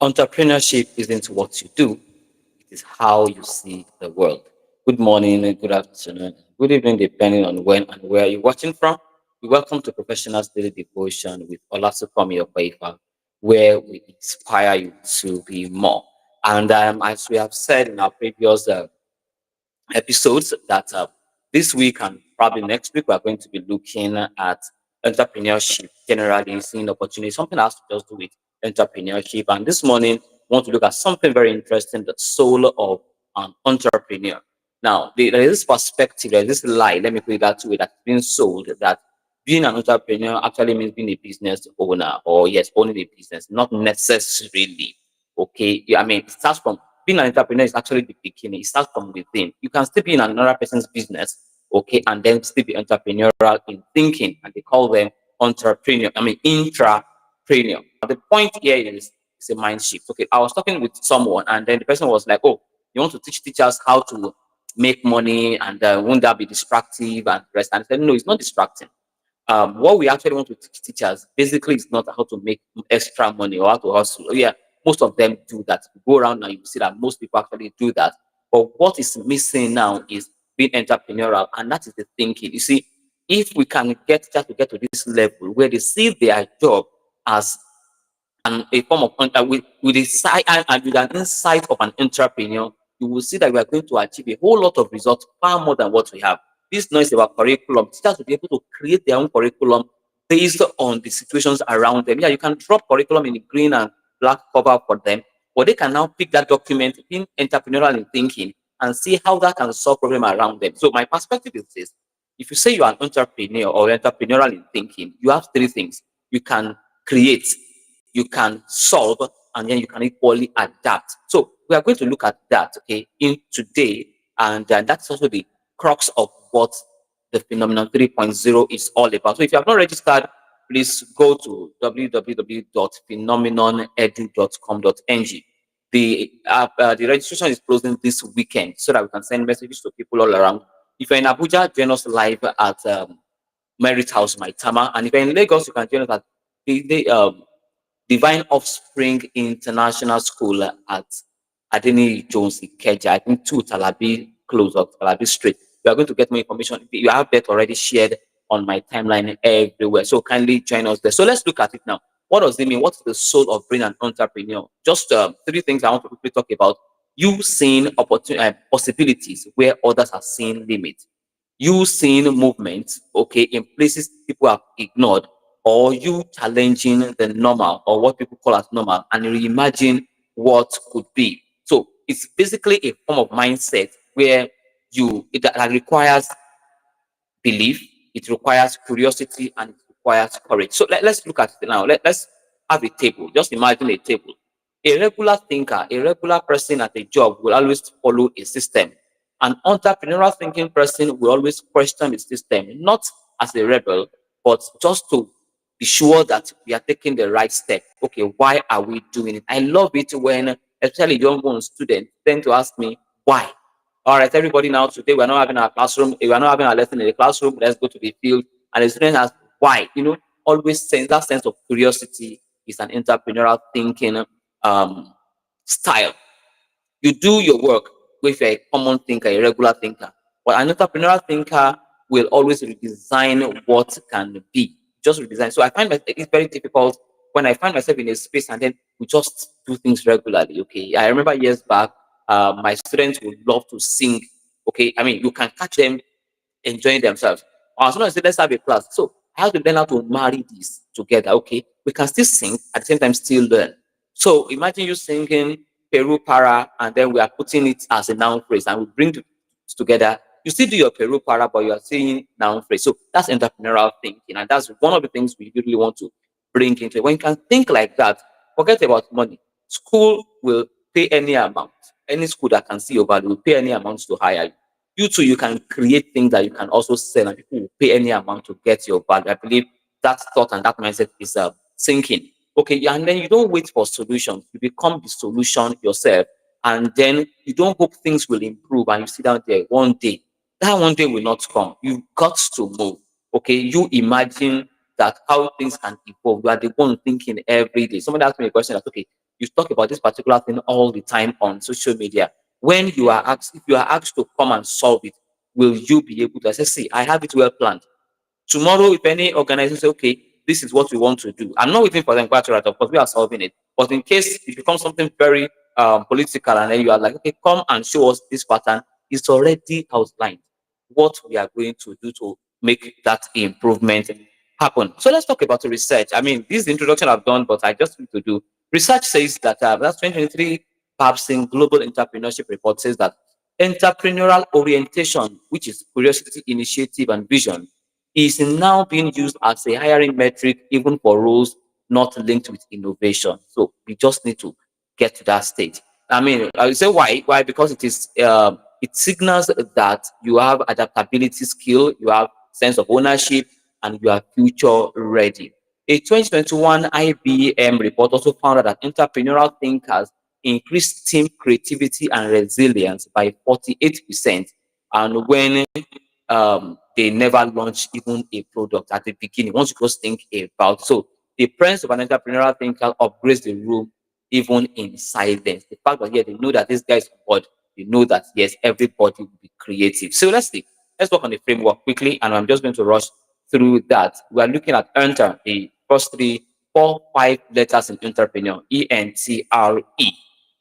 Entrepreneurship isn't what you do, it is how you see the world. Good morning, good afternoon, good evening, depending on when and where you're watching from. We welcome to Professionals Daily Devotion with Olasukomi Opaifa, where we inspire you to be more. And as we have said in our previous episodes that this week and probably next week we're going to be looking at entrepreneurship generally, seeing opportunity. Something has to just do with entrepreneurship. And this morning, I want to look at something very interesting: the soul of an entrepreneur. Now, there is this perspective, there is this lie. Let me put it that way: that's been sold that being an entrepreneur actually means being a business owner, or yes, owning a business. Not necessarily. Okay, I mean, it starts from being an entrepreneur is actually the beginning. It starts from within. You can still be in another person's business, okay, and then still be entrepreneurial in thinking, and they call them entrepreneur. I mean, intrapreneur. The point here is it's a mind shift. Okay, I was talking with someone, and then the person was like, "Oh, you want to teach teachers how to make money, and won't that be distractive and rest?" And I said, "No, it's not distracting. What we actually want to teach teachers basically is not how to make extra money or how to hustle. Oh, yeah, most of them do that. You go around now, you see that most people actually do that. But what is missing now is being entrepreneurial, and that is the thinking. You see, if we can get just to get to this level where they see their job as a form of with a side and with an insight of an entrepreneur, you will see that we are going to achieve a whole lot of results far more than what we have. This noise about curriculum, teachers will be able to create their own curriculum based on the situations around them. Yeah, you can drop curriculum in the green and black cover for them, but they can now pick that document in entrepreneurial in thinking and see how that can solve problem around them. So my perspective is this: if you say you are an entrepreneur or entrepreneurial in thinking, you have three things. You can create, you can solve, and then you can equally adapt. So we are going to look at that, okay, in today, and that's also the crux of what the Phenomenon 3.0 is all about. So if you have not registered, please go to www.phenomenonedu.com.ng. The registration is closing this weekend so that we can send messages to people all around. If you're in Abuja, join us live at Merit House, Maitama, and if you're in Lagos, you can join us at the Divine Offspring International School at Adeni Jones Ikeja, I think 2 Talabi Close of Talabi Street. You are going to get more information. You have that already shared on my timeline everywhere. So kindly join us there. So let's look at it now. What does it mean? What's the soul of being an entrepreneur? Just three things I want to quickly talk about. You seeing possibilities where others are seeing limits. You seeing movement, okay, in places people have ignored, or you challenging the normal or what people call as normal and reimagine what could be. So it's basically a form of mindset where that requires belief, it requires curiosity, and it requires courage. So let's look at it now. Let's have a table. Just imagine a table. A regular thinker, a regular person at a job will always follow a system. An entrepreneurial thinking person will always question the system, not as a rebel, but just to be sure that we are taking the right step. Okay, why are we doing it? I love it when, especially young students, tend to ask me why. All right, everybody, now today we're not having our classroom, we're not having our lesson in the classroom, let's go to the field. And the student asks why. Always sense that sense of curiosity is an entrepreneurial thinking style. You do your work with a common thinker, a regular thinker. But an entrepreneurial thinker will always redesign what can be. Just redesign. So I find that it's very difficult when I find myself in a space and then we just do things regularly. Okay. I remember years back, my students would love to sing. Okay. I mean, you can catch them enjoying themselves. As soon as I say, let's have a class. So I have to learn how to marry these together. Okay. We can still sing at the same time, still learn. So imagine you singing Peru para, and then we are putting it as a noun phrase, and we bring it together. You still do your Peru para, but you are saying noun phrase. So that's entrepreneurial thinking, and that's one of the things we really want to bring into it. When you can think like that, forget about money. School will pay any amount. Any school that can see your value will pay any amount to hire you. You too, you can create things that you can also sell, and people will pay any amount to get your value. I believe that thought and that mindset is sinking. Okay, and then you don't wait for solutions. You become the solution yourself, and then you don't hope things will improve. And you sit down there one day. That one day will not come. You've got to move. Okay, you imagine that how things can evolve. You are the one thinking every day. Somebody asked me a question that, okay, You talk about this particular thing all the time on social media. When you are asked, if you are asked to come and solve it, will you be able to say, see, I have it well planned. Tomorrow, if any organization say, okay, this is what we want to do, I'm not waiting for them to write, of course, we are solving it. But in case it becomes something very political, and then you are like, okay, come and show us this pattern, it's already outlined what we are going to do to make that improvement happen. So let's talk about research. I mean, this is the introduction I've done, but I just need to do. Research says that that's 2023 Babson Global Entrepreneurship Report says that entrepreneurial orientation, which is curiosity, initiative, and vision, is now being used as a hiring metric even for roles not linked with innovation. So we just need to get to that stage. I mean, I would say why? Why? Because it signals that you have adaptability skill, you have sense of ownership, and you are future ready. A 2021 IBM report also found that entrepreneurial thinkers increased team creativity and resilience by 48%. And when they never launch even a product at the beginning. Once you just think about, so the presence of an entrepreneurial thinker upgrades the room even in silence. The fact that, yeah, they know that this guy is on board, you know that, yes, everybody will be creative. So let's see. Let's work on the framework quickly, and I'm just going to rush through that. We are looking at enter, the first three, four, five letters in entrepreneur, ENTRE.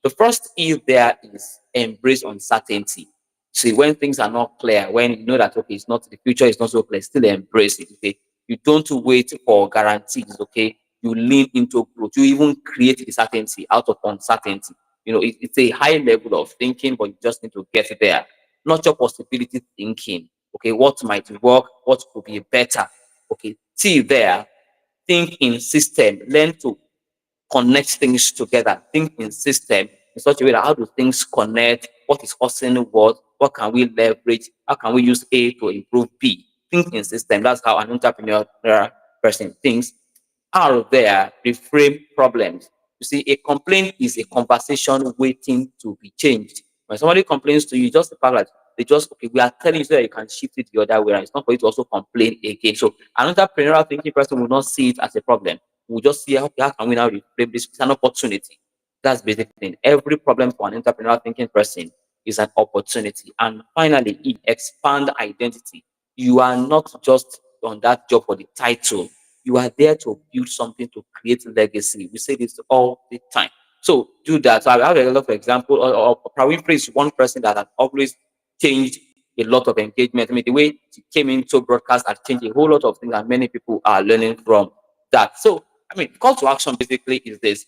The first E there is embrace uncertainty. See, when things are not clear, when you know that, okay, it's not, the future is not so clear, still embrace it. Okay, you don't wait for guarantees. Okay, you lean into growth. You even create the certainty out of uncertainty. You know, it's a high level of thinking, but you just need to get there. Not your possibility thinking. Okay, what might work, what could be better. Okay, till there, think in system, learn to connect things together, think in system in such a way that how do things connect, what is causing what can we leverage, how can we use A to improve B. Think in system. That's how an entrepreneurial person thinks. Out there, reframe problems. You see, a complaint is a conversation waiting to be changed. When somebody complains to you, just the fact that they just, okay, we are telling you so that you can shift it the other way around. It's not for you to also complain again. So an entrepreneurial thinking person will not see it as a problem. We'll just see how can we now reframe this. It's an opportunity. That's basically the thing. Every problem for an entrepreneurial thinking person is an opportunity. And finally, expand identity. You are not just on that job for the title. You are there to build something, to create legacy. We say this all the time. So do that. So I have a lot of example. Oprah Winfrey is one person that has always changed a lot of engagement. I mean, the way she came into broadcast has changed a whole lot of things, and many people are learning from that. So, I mean, call to action basically is this: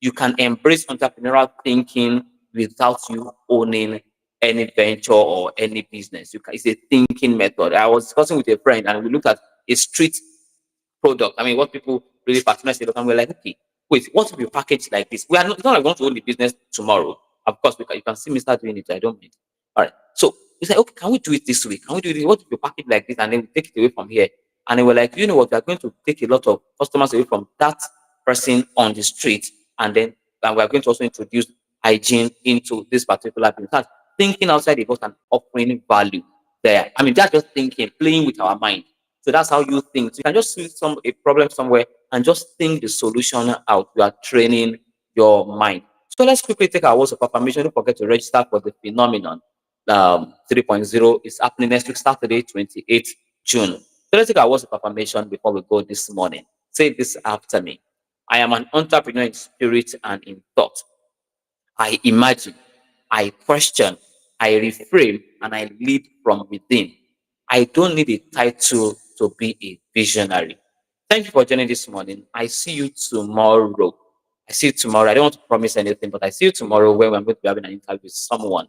you can embrace entrepreneurial thinking without you owning any venture or any business. It's a thinking method. I was discussing with a friend, and we looked at a street product. I mean, what people really patronize it, and we're like, okay, wait, what if you package like this? We are not, it's not like we want to own the business tomorrow. Of course, you can see me start doing it. I don't mind. All right. So we said, okay, can we do it this way? Can we do this? What if you package like this and then we take it away from here? And they were like, you know what, we are going to take a lot of customers away from that person on the street, and we are going to also introduce hygiene into this particular business. That's thinking outside the box and offering value there. I mean, that's just thinking, playing with our mind. So that's how you think. So you can just see a problem somewhere and just think the solution out. You are training your mind. So let's quickly take our words of affirmation. Don't forget to register for the phenomenon. 3.0 is happening next week, Saturday, 28th June. So let's take our words of affirmation before we go this morning. Say this after me. I am an entrepreneur in spirit and in thought. I imagine, I question, I reframe, and I lead from within. I don't need a title to be a visionary. Thank you for joining this morning. I see you tomorrow. I see you tomorrow. I don't want to promise anything, but I see you tomorrow when we're going to be having an interview with someone